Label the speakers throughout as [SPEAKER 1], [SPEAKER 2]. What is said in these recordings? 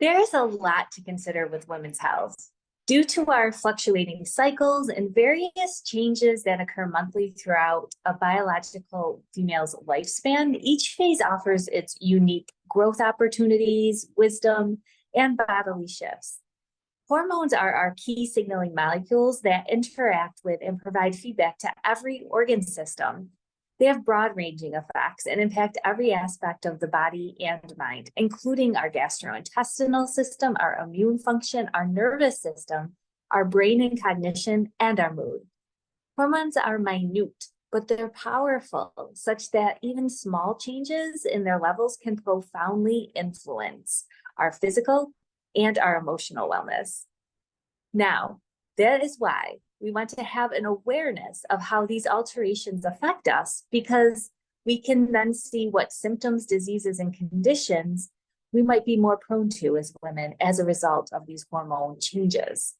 [SPEAKER 1] There's a lot to consider with women's health. Due to our fluctuating cycles and various changes that occur monthly throughout a biological female's lifespan, each phase offers its unique growth opportunities, wisdom, and bodily shifts. Hormones are our key signaling molecules that interact with and provide feedback to every organ system. They have broad-ranging effects and impact every aspect of the body and mind, including our gastrointestinal system, our immune function, our nervous system, our brain and cognition, and our mood. Hormones are minute, but they're powerful, such that even small changes in their levels can profoundly influence our physical and our emotional wellness. Now, that is why we want to have an awareness of how these alterations affect us, because we can then see what symptoms, diseases, and conditions we might be more prone to as women as a result of these hormone changes.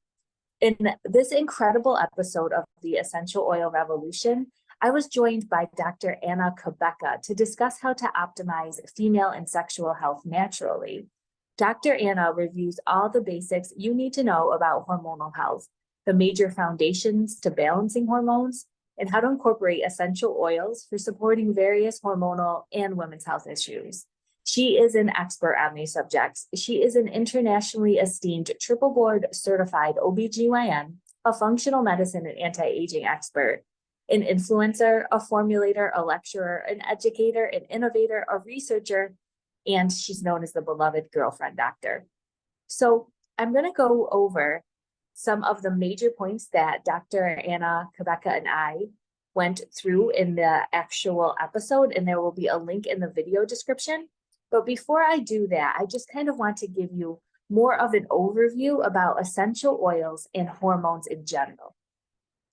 [SPEAKER 1] In this incredible episode of the Essential Oil Revolution, I was joined by Dr. Anna Cabeca to discuss how to optimize female and sexual health naturally. Dr. Anna reviews all the basics you need to know about hormonal health, the major foundations to balancing hormones, and how to incorporate essential oils for supporting various hormonal and women's health issues. She is an expert on these subjects. She is an internationally esteemed triple board certified OBGYN, a functional medicine and anti-aging expert, an influencer, a formulator, a lecturer, an educator, an innovator, a researcher, and she's known as the beloved girlfriend doctor. So I'm going to go over some of the major points that Dr. Anna Cabeca and I went through in the actual episode, and there will be a link in the video description. But before I do that, I just kind of want to give you more of an overview about essential oils and hormones in general.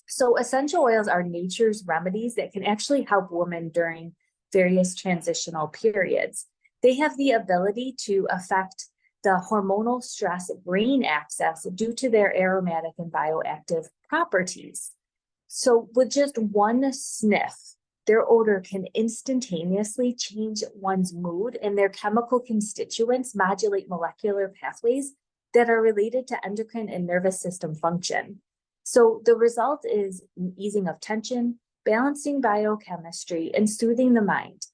[SPEAKER 1] So essential oils are nature's remedies that can actually help women during various transitional periods. They have the ability to affect the hormonal stress brain axis due to their aromatic and bioactive properties. So with just one sniff, their odor can instantaneously change one's mood, and their chemical constituents modulate molecular pathways that are related to endocrine and nervous system function. So the result is easing of tension, balancing biochemistry, and soothing the mind.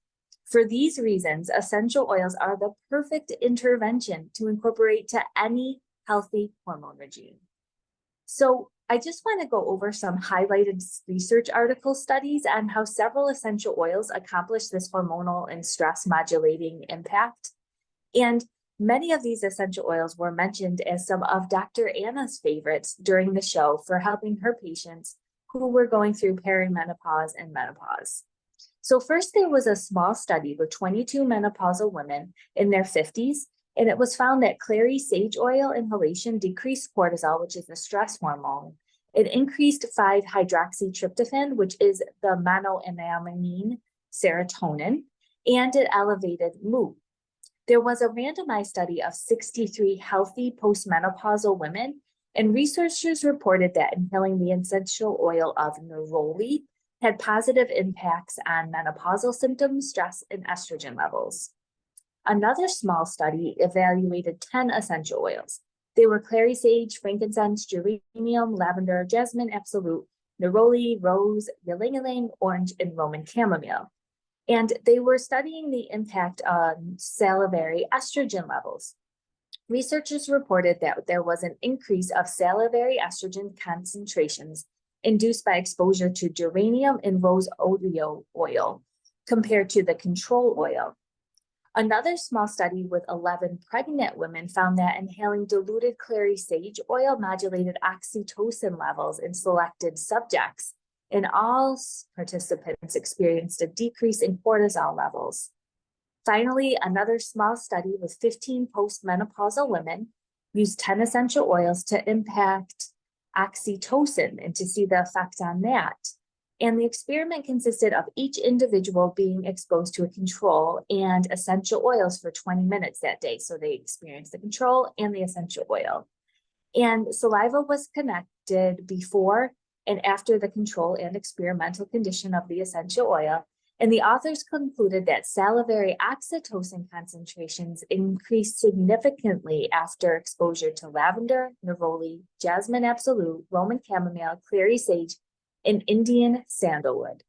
[SPEAKER 1] For these reasons, essential oils are the perfect intervention to incorporate to any healthy hormone regime. So I just want to go over some highlighted research article studies on how several essential oils accomplish this hormonal and stress modulating impact. And many of these essential oils were mentioned as some of Dr. Anna's favorites during the show for helping her patients who were going through perimenopause and menopause. So first, there was a small study with 22 menopausal women in their 50s, and it was found that clary sage oil inhalation decreased cortisol, which is the stress hormone. It increased 5-hydroxytryptophan, which is the monoamine serotonin, and it elevated mood. There was a randomized study of 63 healthy postmenopausal women, and researchers reported that inhaling the essential oil of neroli had positive impacts on menopausal symptoms, stress, and estrogen levels. Another small study evaluated 10 essential oils. They were clary sage, frankincense, geranium, lavender, jasmine, absolute, neroli, rose, ylang-ylang, orange, and Roman chamomile. And they were studying the impact on salivary estrogen levels. Researchers reported that there was an increase of salivary estrogen concentrations induced by exposure to geranium and rose oleo oil compared to the control oil. Another small study with 11 pregnant women found that inhaling diluted clary sage oil modulated oxytocin levels in selected subjects, and all participants experienced a decrease in cortisol levels. Finally, another small study with 15 postmenopausal women used 10 essential oils to impact oxytocin and to see the effect on that. And the experiment consisted of each individual being exposed to a control and essential oils for 20 minutes that day. So they experienced the control and the essential oil. And saliva was connected before and after the control and experimental condition of the essential oil. And the authors concluded that salivary oxytocin concentrations increased significantly after exposure to lavender, neroli, jasmine absolute, Roman chamomile, clary sage, and Indian sandalwood.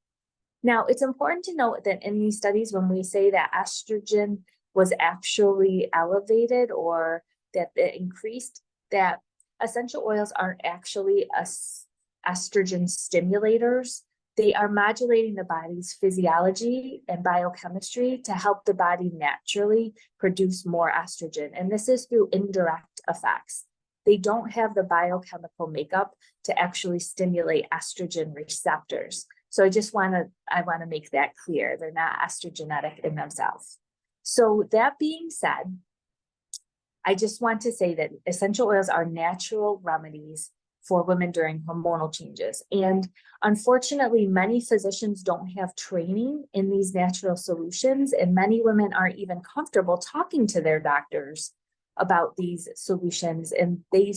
[SPEAKER 1] Now, it's important to note that in these studies, when we say that estrogen was actually elevated or that it increased, that essential oils aren't actually estrogen stimulators. They are modulating the body's physiology and biochemistry to help the body naturally produce more estrogen. And this is through indirect effects. They don't have the biochemical makeup to actually stimulate estrogen receptors. So I want to make that clear. They're not estrogenetic in themselves. So that being said, I just want to say that essential oils are natural remedies for women during hormonal changes. And unfortunately, many physicians don't have training in these natural solutions, and many women aren't even comfortable talking to their doctors about these solutions, and they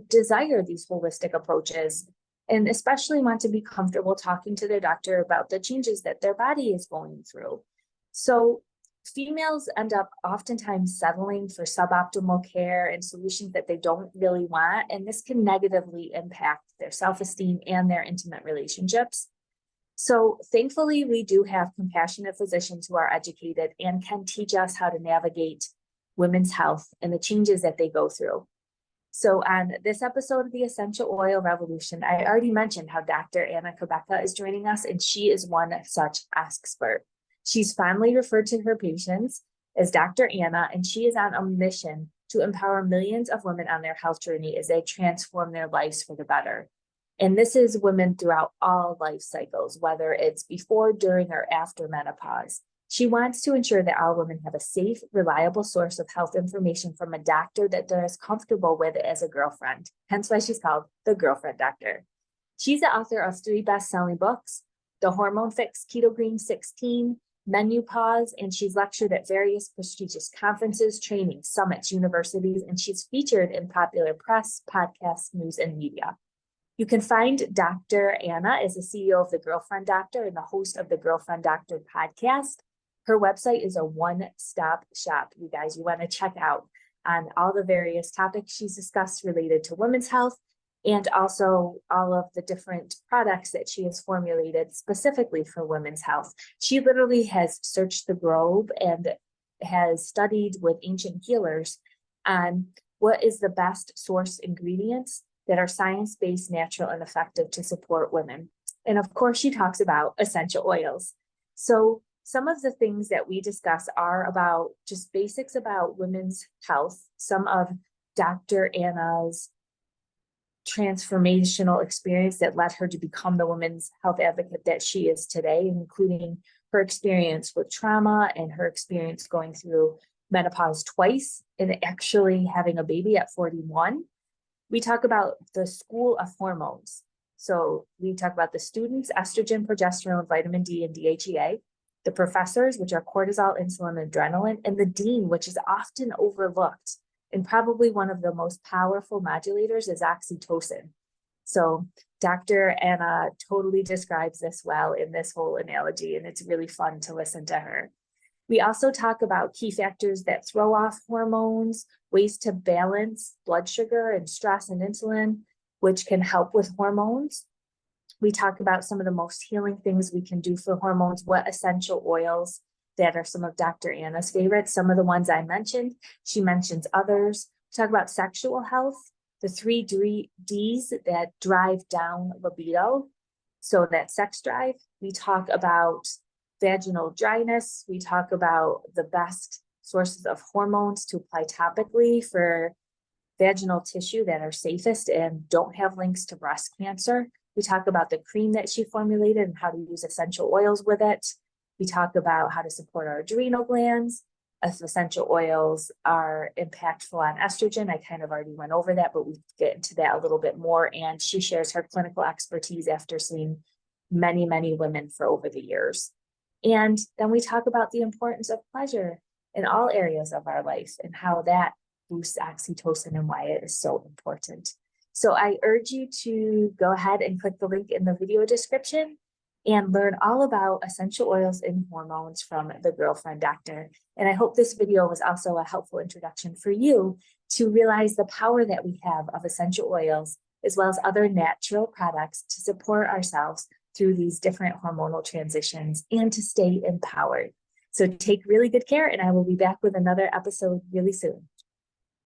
[SPEAKER 1] desire these holistic approaches, and especially want to be comfortable talking to their doctor about the changes that their body is going through. So females end up oftentimes settling for suboptimal care and solutions that they don't really want, and this can negatively impact their self-esteem and their intimate relationships. So thankfully, we do have compassionate physicians who are educated and can teach us how to navigate women's health and the changes that they go through. So on this episode of the Essential Oil Revolution, I already mentioned how Dr. Anna Cabeca is joining us, and she is one such expert. She's fondly referred to her patients as Dr. Anna, and she is on a mission to empower millions of women on their health journey as they transform their lives for the better. And this is women throughout all life cycles, whether it's before, during, or after menopause. She wants to ensure that all women have a safe, reliable source of health information from a doctor that they're as comfortable with as a girlfriend. Hence why she's called the Girlfriend Doctor. She's the author of 3 best-selling books, The Hormone Fix, Keto Green 16, Menopause, and she's lectured at various prestigious conferences, trainings, summits, universities, and she's featured in popular press, podcasts, news, and media. You can find Dr. Anna as the CEO of The Girlfriend Doctor and the host of the Girlfriend Doctor podcast. Her website is a one-stop shop, you guys. You want to check out on all the various topics she's discussed related to women's health, and also all of the different products that she has formulated specifically for women's health. She literally has searched the globe and has studied with ancient healers on what is the best source ingredients that are science-based, natural, and effective to support women. And of course, she talks about essential oils. So some of the things that we discuss are about just basics about women's health, some of Dr. Anna's transformational experience that led her to become the women's health advocate that she is today, including her experience with trauma and her experience going through menopause twice and actually having a baby at 41. We talk about the school of hormones. So we talk about the students, estrogen, progesterone, vitamin D, and DHEA, the professors, which are cortisol, insulin, adrenaline, and the dean, which is often overlooked. And probably one of the most powerful modulators is oxytocin. So Dr. Anna totally describes this well in this whole analogy, and it's really fun to listen to her. We also talk about key factors that throw off hormones, ways to balance blood sugar and stress and insulin, which can help with hormones. We talk about some of the most healing things we can do for hormones, what essential oils that are some of Dr. Anna's favorites. Some of the ones I mentioned, she mentions others. We talk about sexual health, the 3 Ds that drive down libido. So that sex drive. We talk about vaginal dryness. We talk about the best sources of hormones to apply topically for vaginal tissue that are safest and don't have links to breast cancer. We talk about the cream that she formulated and how to use essential oils with it. We talk about how to support our adrenal glands. If essential oils are impactful on estrogen, I kind of already went over that, but we get into that a little bit more. And she shares her clinical expertise after seeing many, many women for over the years. And then we talk about the importance of pleasure in all areas of our life and how that boosts oxytocin and why it is so important. So I urge you to go ahead and click the link in the video description and learn all about essential oils and hormones from the Girlfriend Doctor. And I hope this video was also a helpful introduction for you to realize the power that we have of essential oils, as well as other natural products to support ourselves through these different hormonal transitions and to stay empowered. So take really good care, and I will be back with another episode really soon.